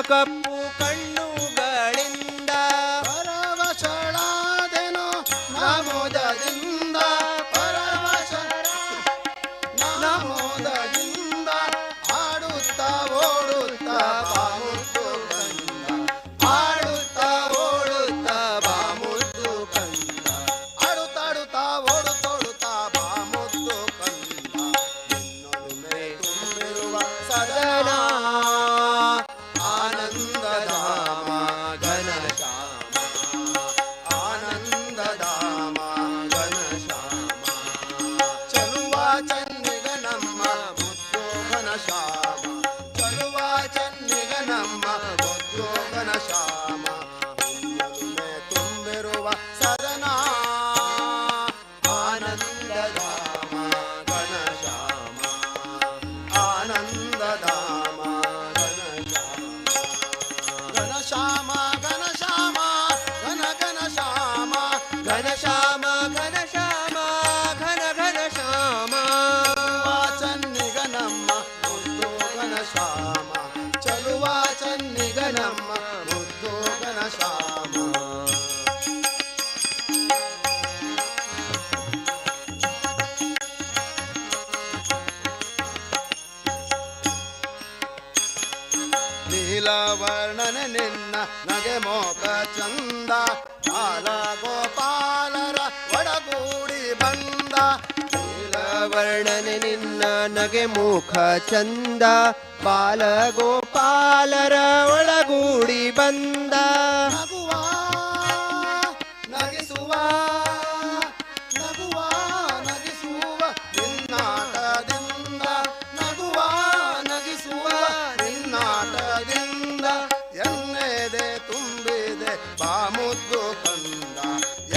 ಕಪ್ಪು ಕಣ್ಣುಗಳಿಂದ ಪರವಶಳಾದೆನು ನಮೋದದಿಂದ ನಮೋದದಿಂದ ಆಡುತ್ತಾ ಓಡುತ್ತಾ ಬಾಮುದ್ದು ಕಂದ ಆಡುತ್ತಾ ಓಡುತ್ತಾ ಬಾಮುದ್ದು ಕಂದ ಆಡುತ್ತಾಡುತ್ತಾ ಓಡುತ್ತೋಡುತ್ತಾ ಬಾಮುದ್ದು ಕಂದ ನಿನ್ನೊಲುಮೆ ತುಂಬಿರುವ ಸದನ ಆನಂದಧಾಮ ಘನಶ್ಯಾಮ ಆನಂದಧಾಮ ಘನಶ್ಯಾಮ ಚಲುವ ಚನ್ನಿಗ ನಮ್ಮ ಮುದ್ದು ಘನಶ್ಯಾಮ ಚಲುವ ಚನ್ನಿಗ ನಮ್ಮ ಮುದ್ದು ಘನಶ್ಯಾಮ ನಿನ್ನೊಲುಮೆ ತುಂಬಿರುವ ಸದನ ಆನಂದಧಾಮ ಘನಶ್ಯಾಮ ಆನಂದಧಾಮ ಘನಶ್ಯಾಮ ಘನಶ್ಯಾಮ ಘನ ಘನಶ್ಯಾಮ ಘನಶ್ಯಾಮ ಘನಶ್ಯಾಮ ಘನ ಘನಶ್ಯಾಮ ಚನ್ನಿಗ ನಮ್ಮ ಮುದ್ದು ಘನಶ್ಯಾಮ ಚಲುವ ಚನ್ನಿಗ ನಮ್ಮ ಮುದ್ದು ಘನಶ್ಯಾಮ ನೀಲವರ್ಣನೆ ನಿನ್ನ ನಗೆ ಮೋಕ ಚಂದ ಬಾಲ ಗೋಪಾಲರ ಒಡಗೂಡಿ ಬಂದ ವರ್ಣನೆ ನಿನ್ನ ನಗೆ ಮುಖ ಚಂದ ಬಾಲಗೋಪಾಲರ ಒಳಗೂಡಿ ಬಂದ ನಗುವ ನಗಿಸುವ ನಗುವ ನಗಿಸುವ ನಿನ್ನಾಟದಿಂದ ನಗುವ ನಗಿಸುವ ನಿನ್ನಾಟದಿಂದ ಎನ್ನೆದೆ ತುಂಬಿದೆ ಬಾಮುದ್ದು ಕಂದ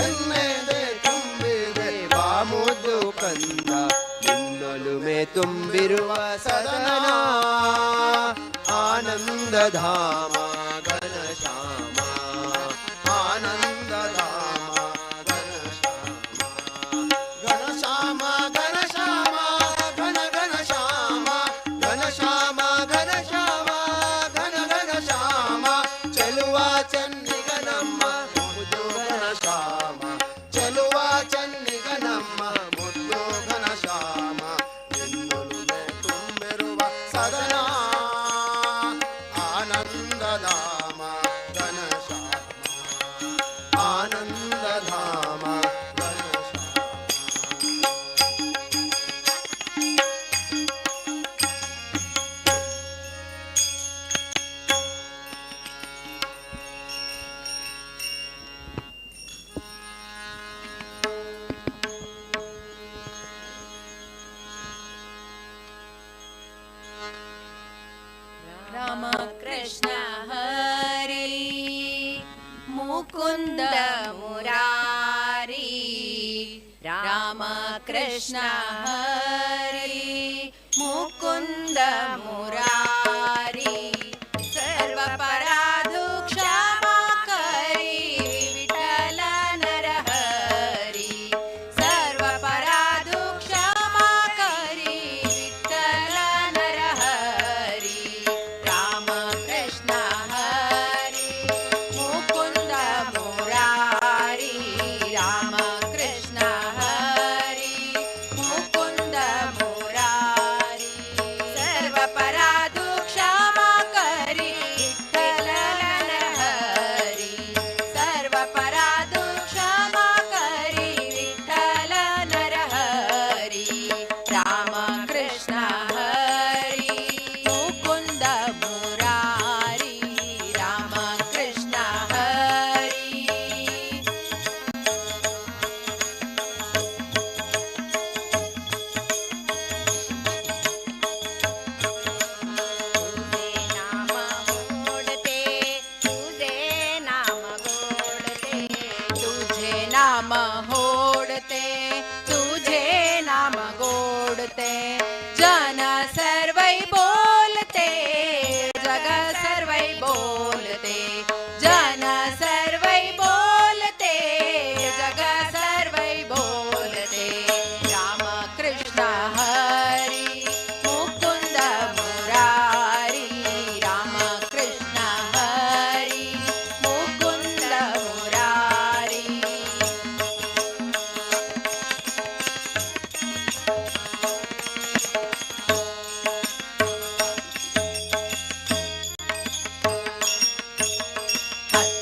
ಎನ್ನೆದೆ ತುಂಬಿದೆ ಬಾಮುದು ಕಂದ ನಿನ್ನೊಲುಮೆ ತುಂಬಿರುವ ಸದನ ಆನಂದಧಾಮ ಘನಶ್ಯಾಮ ಆನಂದಧಾಮ ಘನಶ್ಯಾಮ ಘನಶ್ಯಾಮ ಘನಶ್ಯಾಮ ಘನ ಘನಶ್ಯಾಮ ಘನಶ್ಯಾಮ ಘನಶ್ಯಾಮ ಘನ ಘನಶ್ಯಾಮ ಚೆಲುವ ಚೆನ್ನಿಗ ನಮ್ಮ ಮುದ್ದು ಘನಶ್ಯಾಮ ಚೆಲುವ ಚೆನ್ನಿಗ ನಮ್ಮ ಮುದ್ದು ಘನಶ್ಯಾಮ ನಿನ್ನೊಲುಮೆ ತುಂಬಿರುವ ಸದನ ಆನಂದಧಾಮ ಘನಶ್ಯಾಮ ಆನಂದಧಾಮ ಘನಶ್ಯಾಮ ರಾಮ ಕೃಷ್ಣ ಹರಿ ಮುಕುಂದ ಮುರಾರಿ ರಾಮ ಕೃಷ್ಣ ಹರಿ ಮುಕುಂದ ಮುರಾರಿ ಸರ್ವ ಪರಾಧು ಕ್ಷಮಾ ಕರಿ ವಿಠಲ ನರಹರಿ ಸರ್ವ ಪರಾಧು ಕ್ಷಮಾ ಕರಿ ವಿಠಲ ನರಹರಿ ರಾಮ ಕೃಷ್ಣ ಹರಿ ಮುಕುಂದ ಮುರಾರಿ ರಾಮ ಕೃಷ್ಣ ಹರಿ ಮುಕುಂದ ಮುರಾರಿ ಸರ್ವ ಪರಾಧು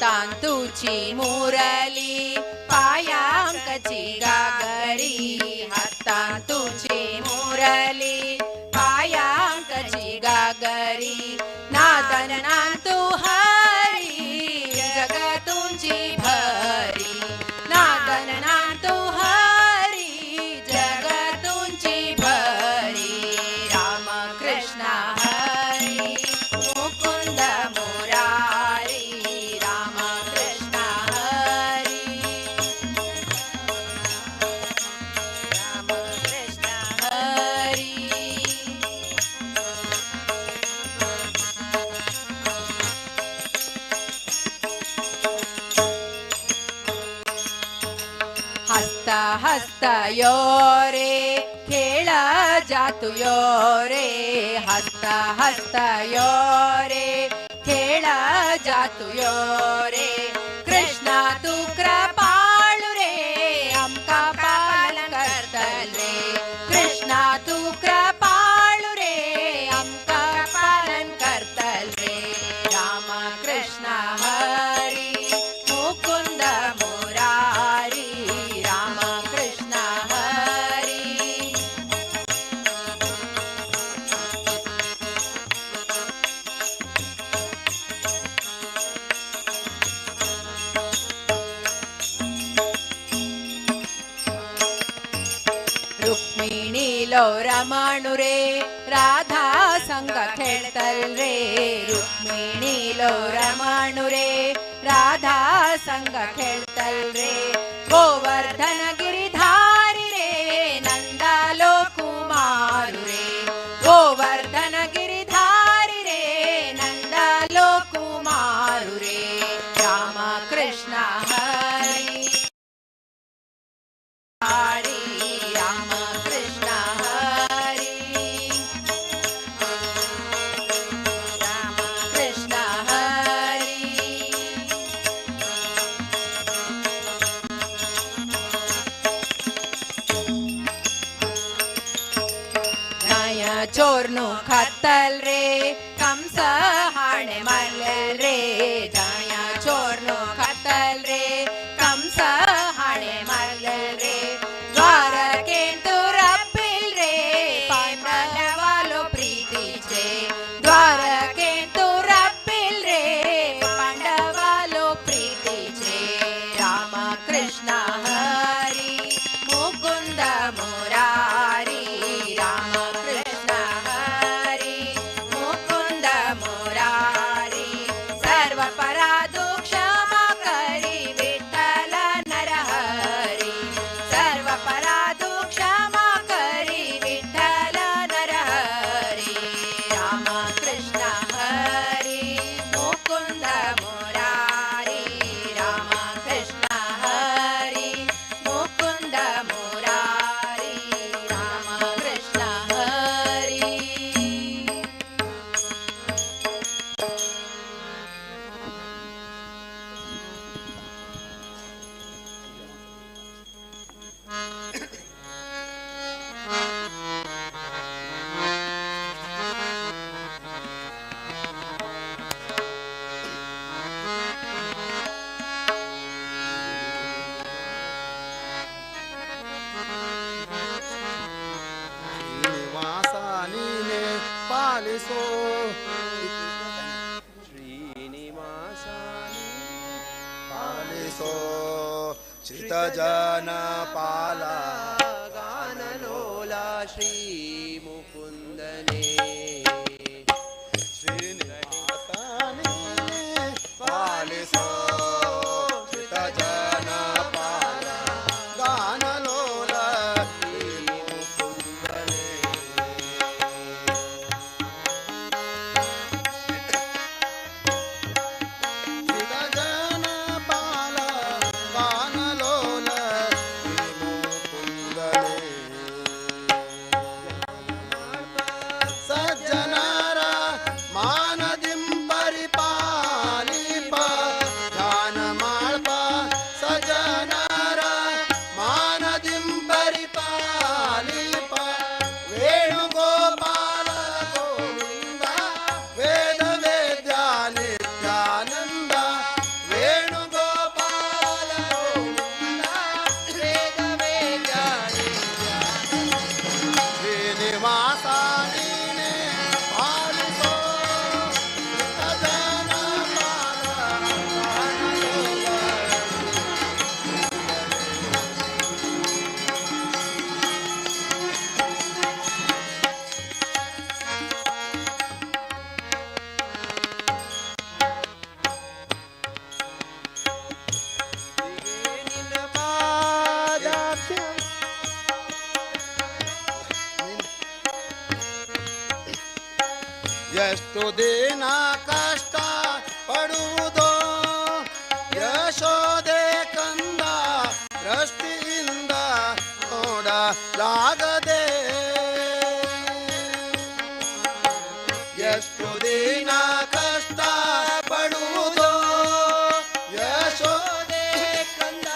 हातांतुची मुरली पायांकची गागरी हातांतुची मुरली पायांकची गागरी नादन नांतू हरी जगतुंची भरी नादन नांतू हरी जगतुंची भरी राम कृष्ण हरी मुकुंद मुरारी राम कृष्ण हरी राम कृष्ण हरी हसता हसता यो रे खेळ जातु यो रे हसता हसता यो रे खेळ जातु यो रे कृष्णा तू कृपाळु रे आमका पालन करतल रे कृष्णा तू कृपाळु रे आमका पालन करतल रे राम कृष्ण हरी मुकुंद मुरारी राम कृष्ण हरी रुक्मिणीलो रमणु रे राधा संग खेळतल रे रुक्मिणीलो रमणु रे राधा संग खेळतल रे गोवर्धन गिरिधारी रे नंदालो कुमारु रे गोवर्धन गिरिधारी रे नंदालो कुमारु रे राम कृष्ण हरी हरी राम कृष्ण हरी राम कृष्ण हरी न्याय चोरनु खतल रे कंस हाणे मरल रे न्याय चोरनु खतल रे कंस हाणे मरल रे द्वारकेंतु रप्पिल रे पांडवालो प्रीतीचे द्वारकेंतु रप्पिल रे पांडवालो प्रीतीचे राम कृष्ण हरी मुकुंद मुरारी राम कृष्ण हरी मुकुंद मुरारी सर्व पराधु क्षमा करी विठ्ठल नरहरी सर्व पराधु क्षमा करी विठ्ठल नरहरी राम कृष्ण हरी मुकुंद मुरारी राम कृष्ण हरी मुकुंद मुरारी राम कृष्ण हरी ಶ್ರೀನಿವಾಸನೀನೆ ಪಾಲಿಸೋ ಶ್ರೀನಿವಾಸನಿ ಪಾಲಿಸೋ ಚಿತಜನ ಪಾಲ ಗಾನಲೋಲ ಶ್ರೀ ಮುಕುಂದನೇ ಶ್ರೀನಿವಾಸನೀನೆ ಪಾಲಿಸೋ ಚಿತಜನ ಪಾಲ ಗಾನಲೋಲ ಶ್ರೀ ಮುಕುಂದನೇ ಚಿತಜನ ಪಾಲ ಗಾನಲೋಲ ಶ್ರೀ ಮುಕುಂದನೇ ಎಷ್ಟು ದಿನ ಕಷ್ಟ ಪಡುವುದೋ ಯಶೋದೆ ಕಂದ ದೃಷ್ಟಿಯಿಂದ ನೋಡಲಾಗದೆ ಎಷ್ಟು ದಿನ ಕಷ್ಟ ಪಡುವುದೋ ಯಶೋದೆ ಕಂದ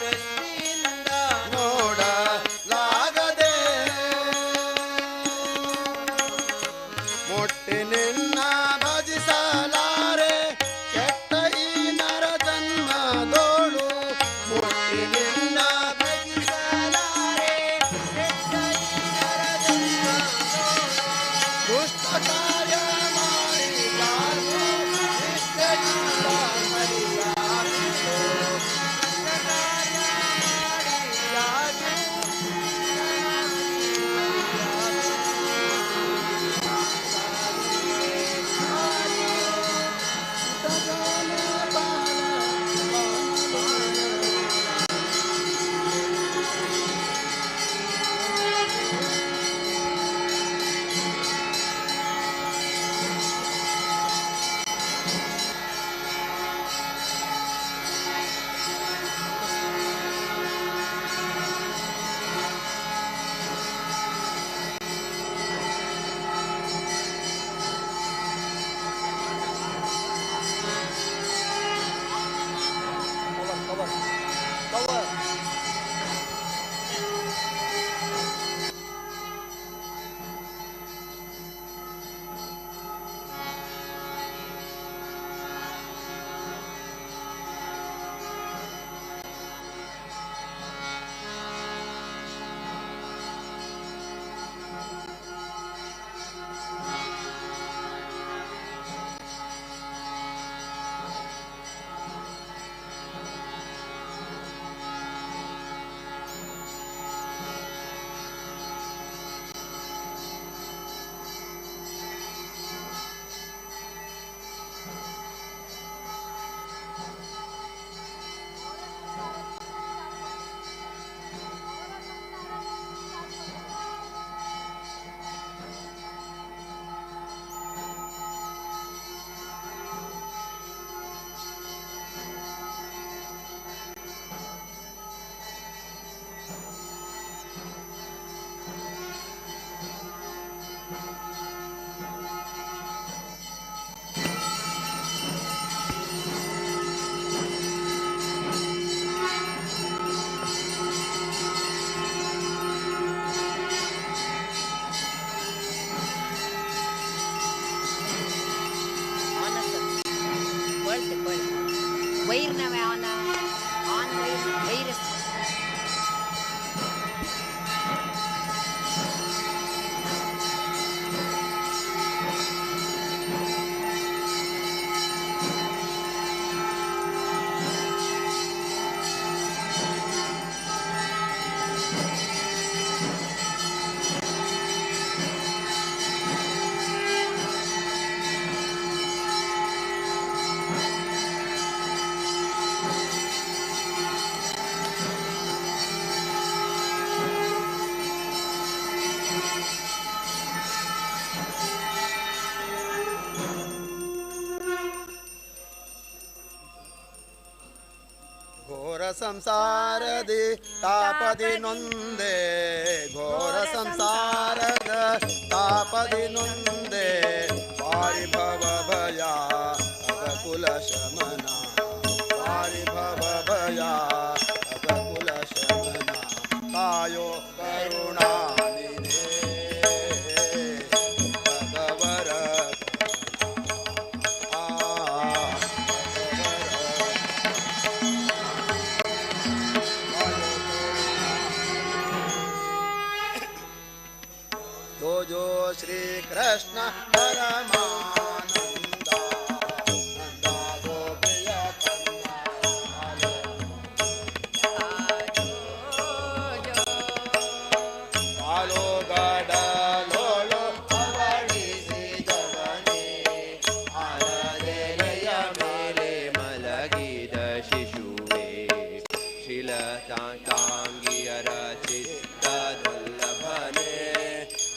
ದೃಷ್ಟಿಯಿಂದ ನೋಡಲಾಗದೆ ಮುಟ್ಟಿ ನಿನ್ನ ಭಜಿಸಲಾರೆ ಕೆಟ್ಟ ಈ ನರ ಜನ್ಮದೋಳು ಮುಟ್ಟಿ ನಿನ್ನ ಭಜಿಸಲಾರೆ ಕೆಟ್ಟ ಈ ನರ ಜನ್ಮದೋಳು ದುಷ್ಟ ಕಾರ್ಯ ಮಾಡಿಲಾರು ನಿಷ್ಠೆಯಿಂದ ಮರಿಲಾರು ದುಷ್ಟ ಕಾರ್ಯ ಮಾಡಿಲಾರು वैर नवे आना आन वैर ಘೋರ ಸಂಸಾರದಿ ತಾಪದಿ ನೊಂದೆ ಘೋರ ಸಂಸಾರದ ತಾಪದಿ ನೊಂದೆ ಪಾರಿ ಭವ ಭಯ ಅಗಕುಲ ಶಮನ ಪಾರಿ ಭವ ಭಯ ಅಗಕುಲ ಶಮನ ಕಾಯೋ ಕರುಣಾನಿಧೇ ಭಗವರ जो श्री कृष्ण परमानंदा नंदा गोपिय कालो गडलोलो अवडिसी जगने आरदेलय मेले मलगिद शिशुवे शिलतांगियर चित्त दुर्लभने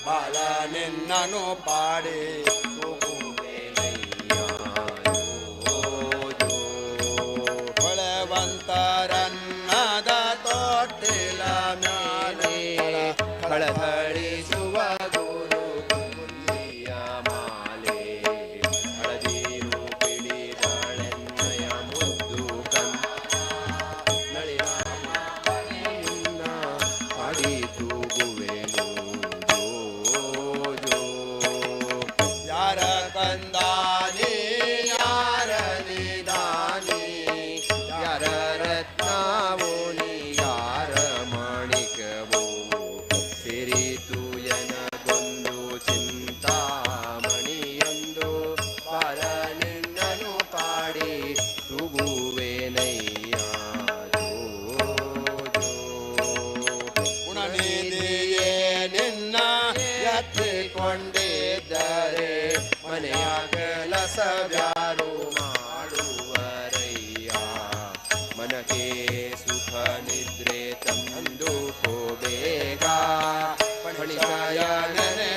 ಬಾಲ ನಿನ್ನನು ಪಾಡಿ ಅಂತರನ್ನದ ತೊಟ್ಟಿಲ ಮೇಲೆ ಥಳಥಳಿಸುವ ಗುರು ಕುಂದಿಯ ಮಾಲೆ ಹಳದಿರು ಪಿಡಿದಳೆನ್ನಯ ಮುದ್ದು ಕನ್ನಳಿನ ಹಾಡಿ ತೂಗುವೆನು ಜೋ ಯಾರ ಕಂದಾನಿ ಯಾರ ನಿದಾನಿ ಯಾರ ರತ್ನವೋ ನೀ ಯಾರ ಮಾಣಿಕವೋ ಸೇರಿತು ಎನಗೊಂದು ಚಿಂತಾಮಣಿಯೊಂದು ಬಾರ ನಿನ್ನನು ಪಾಡಿ ತೂಗುವೆನಯ್ಯ ಜೋ ಗುಣನಿಧಿಯೇ ನಿನ್ನ ಎತ್ತಿಕೊಂಡಿದ್ದರೆ ಮನೆಯ ಕೆಲಸವ್ಯಾರು ಮಾಡುವರಯ್ಯ ಮನಕ್ಕೆ ಸುಖ ನಿದ್ರೆ ತಂದು ಬೇಗ ಪಣಿಸಯ ನೆನೆ